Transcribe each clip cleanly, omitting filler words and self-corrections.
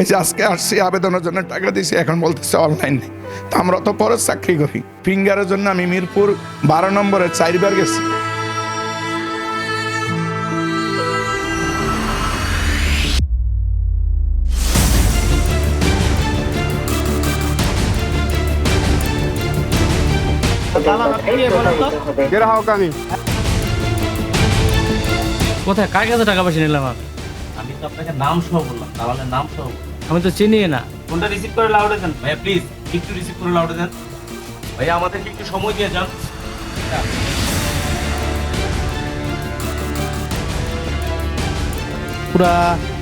এই যে আজকে আসছি আবেদনের জন্য টাকা দিয়েছি, এখন বলতেছে অনলাইন নেই। তো আমরা তো পরে চাকরি করি। ফিঙ্গারের জন্য আমি মিরপুর 12 নম্বরে 4 বার গেছি। কোথায় কার কাছে টাকা পয়সা নিলাম? আমি তো আপনাকে নাম সহ বললাম, দালালের নাম সহ বললাম। আমি তো চিনি না। ফোনটা রিসিভ করে লাউডে দেন ভাইয়া, প্লিজ একটু রিসিভ করে লাউডে দেন ভাইয়া, আমাদেরকে একটু সময় দিয়ে যান। পুরা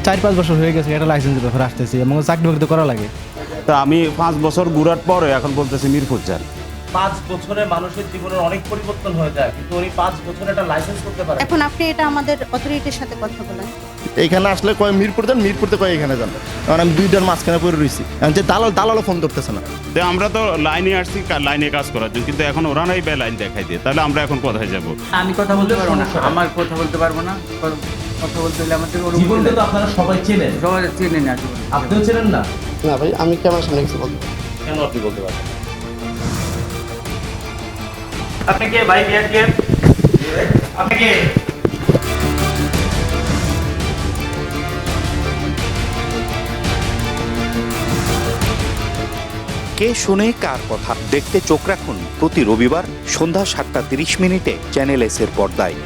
4-5 বছর হয়ে গেছে এটা লাইসেন্সের ব্যাপারে আসতেছি এবং চাকরি বাকরি তো করা লাগে। তা আমি 5 বছর ঘুরার পরে এখন বলতেছি মিরপুর যান। 5 বছরে মানুষের জীবনের অনেক পরিবর্তন হয়ে যায়, কিন্তু উনি 5 বছরে একটা লাইসেন্স করতে পারেন। এখন আপনি এটা আমাদের অথরিটির সাথে কথা বলেন। এইখানে আসলে কয় মিরপুর যান, মিরপুরতে কয় এখানে যান, কারণ আমি দুইটার মাঝখানে পড়ে রয়েছি। এখন যে দালালও ফোন ধরতেছে না। তো আমরা তো লাইনে আসছি লাইনে কাজ করার জন্য, কিন্তু এখন ওরা নাই লাইন দেখাই দিয়ে, তাহলে আমরা এখন কোথায় যাব? আমি কথা বলতে পারবো না, আমার কথা বলতে পারবো না। কথা বলতে হলে আমাদের জীবনকে তো আপনারা সবাই চেনেন, সবাই চিনি না। আপনিও চেনেন না? না ভাই, আমি ক্যামেরার সামনে কিছু বলতে কেন আপনি বলতে পারবেন? আপনি কে ভাই? কে আপনি কে? কে শোনে কার কথা দেখতে চোখ রাখুন প্রতি রবিবার সন্ধ্যা 7:30 চ্যানেল এস এর পর্দায়।